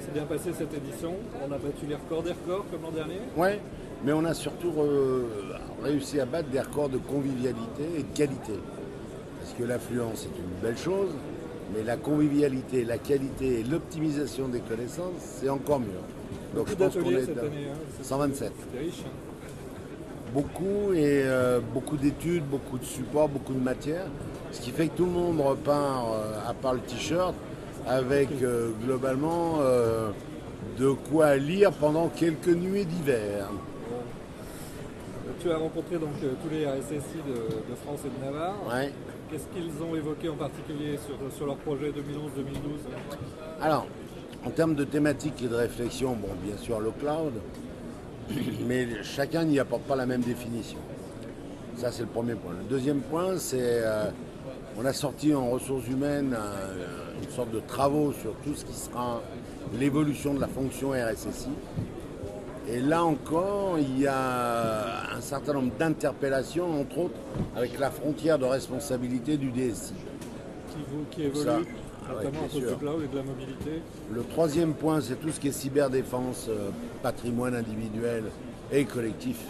s'est bien passé cette édition. On a battu les records des records comme l'an dernier. Ouais, mais on a surtout réussi à battre des records de convivialité et de qualité. Parce que l'affluence est une belle chose, mais la convivialité, la qualité et l'optimisation des connaissances, c'est encore mieux. Donc Beaucoup je pense qu'on d'ateliers est cette à année. 127. C'était riche. Beaucoup et beaucoup d'études, beaucoup de supports, beaucoup de matières. Ce qui fait que tout le monde repart, à part le t-shirt, avec globalement de quoi lire pendant quelques nuits d'hiver. Tu as rencontré donc tous les RSSI de France et de Navarre. Ouais. Qu'est-ce qu'ils ont évoqué en particulier sur leur projet 2011-2012? Alors, en termes de thématiques et de réflexion, bon, bien sûr le cloud, mais chacun n'y apporte pas la même définition. Ça, c'est le premier point. Le deuxième point, c'est on a sorti en ressources humaines une sorte de travaux sur tout ce qui sera l'évolution de la fonction RSSI. Et là encore, il y a un certain nombre d'interpellations, entre autres, avec la frontière de responsabilité du DSI. Qui évolue, Ça, notamment à cause du cloud et de la mobilité. Le troisième point, c'est tout ce qui est cyberdéfense, patrimoine individuel et collectif.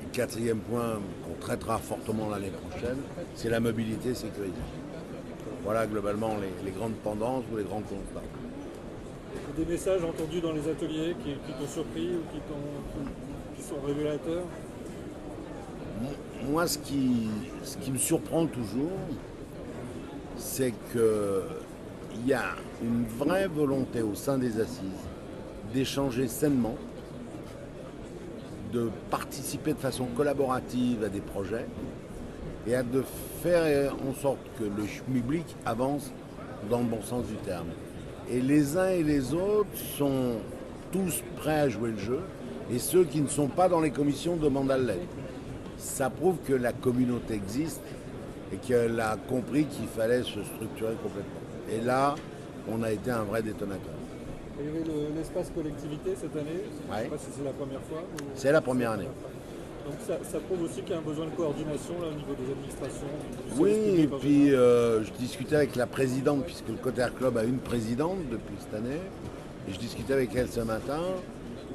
Le quatrième point qu'on traitera fortement l'année prochaine, c'est la mobilité sécurité. Voilà globalement les grandes tendances ou les grands constats. Des messages entendus dans les ateliers qui t'ont surpris ou qui sont révélateurs? Moi, ce qui me surprend toujours, c'est qu'il y a une vraie volonté au sein des assises d'échanger sainement, de participer de façon collaborative à des projets et de faire en sorte que le public avance dans le bon sens du terme. Et les uns et les autres sont tous prêts à jouer le jeu et ceux qui ne sont pas dans les commissions demandent à l'être. Ça prouve que la communauté existe et qu'elle a compris qu'il fallait se structurer complètement. Et là, on a été un vrai détonateur. Il y avait l'espace collectivité cette année. Je ne sais pas si c'est la première fois. C'est la première année. Donc ça prouve aussi qu'il y a un besoin de coordination là, au niveau des administrations. Oui, et puis je discutais avec la présidente, puisque le Cotter Club a une présidente depuis cette année, et je discutais avec elle ce matin,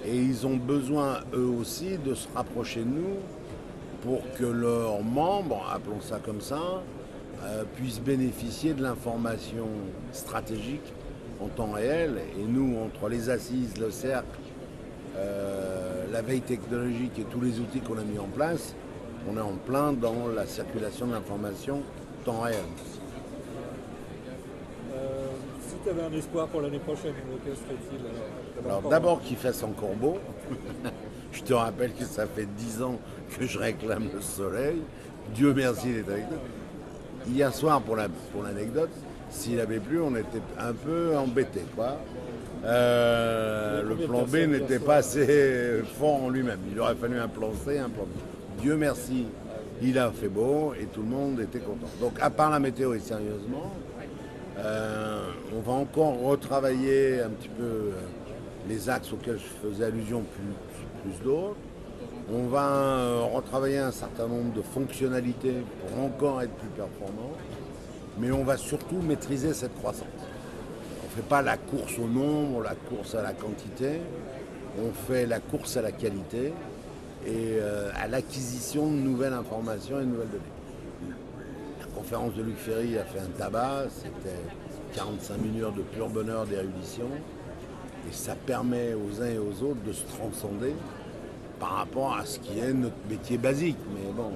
et ils ont besoin eux aussi de se rapprocher de nous pour que leurs membres, appelons ça comme ça, puissent bénéficier de l'information stratégique en temps réel. Et nous, entre les assises, le cercle, la veille technologique et tous les outils qu'on a mis en place, on est en plein dans la circulation de l'information temps réel. Si tu avais un espoir pour l'année prochaine, quel serait-il? Alors d'abord qu'il fasse encore beau. Je te rappelle que ça fait 10 ans que je réclame le soleil. Dieu merci, il est avec nous. Hier soir, pour l'anecdote, s'il avait plu, on était un peu embêtés, quoi. Le plan B n'était pas assez fort en lui-même. Il aurait fallu un plan C, un plan B. Dieu merci, il a fait beau et tout le monde était content. Donc à part la météo et sérieusement, on va encore retravailler un petit peu les axes auxquels je faisais allusion plus d'autres. On va retravailler un certain nombre de fonctionnalités pour encore être plus performant. Mais on va surtout maîtriser cette croissance. On ne fait pas la course au nombre, la course à la quantité. On fait la course à la qualité et à l'acquisition de nouvelles informations et de nouvelles données. La conférence de Luc Ferry a fait un tabac, c'était 45 minutes de pur bonheur d'érudition. Et ça permet aux uns et aux autres de se transcender par rapport à ce qui est notre métier basique. Mais bon,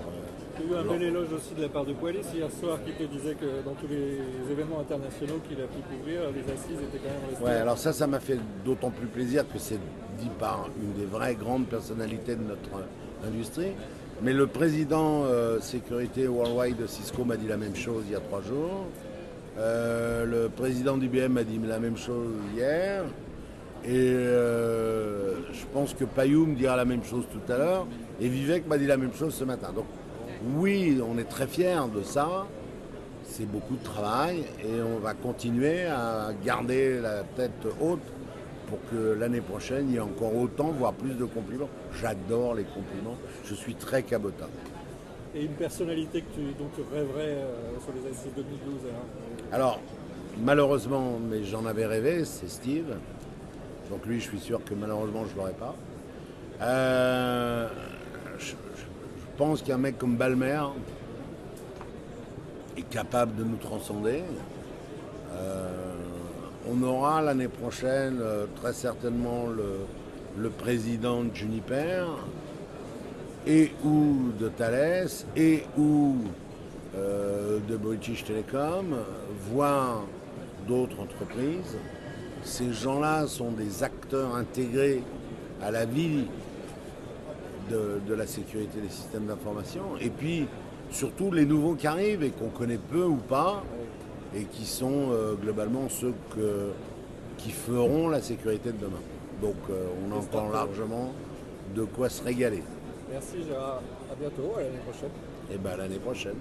il y a eu un bel éloge aussi de la part de Poilis hier soir qui te disait que dans tous les événements internationaux qu'il a pu couvrir, les assises étaient quand même restées. Ouais, alors ça m'a fait d'autant plus plaisir que c'est dit par une des vraies grandes personnalités de notre industrie. Mais le président sécurité worldwide de Cisco m'a dit la même chose il y a 3 jours. Le président d'IBM m'a dit la même chose hier. Et je pense que Payou me dira la même chose tout à l'heure. Et Vivek m'a dit la même chose ce matin. Donc oui, on est très fiers de ça. C'est beaucoup de travail et on va continuer à garder la tête haute pour que l'année prochaine, il y ait encore autant, voire plus de compliments. J'adore les compliments. Je suis très cabotard. Et une personnalité dont tu rêverais sur les assises 2012 Alors, malheureusement, mais j'en avais rêvé, c'est Steve. Donc lui, je suis sûr que malheureusement, je ne l'aurai pas. Je pense qu'un mec comme Ballmer est capable de nous transcender. On aura l'année prochaine très certainement le président de Juniper et ou de Thales et ou de British Telecom, voire d'autres entreprises. Ces gens-là sont des acteurs intégrés à la vie de la sécurité des systèmes d'information. Et puis, surtout les nouveaux qui arrivent et qu'on connaît peu ou pas, et qui sont globalement ceux qui feront la sécurité de demain. Donc on a encore largement de quoi se régaler. Merci Gérard, à bientôt, à l'année prochaine. Et bien à l'année prochaine.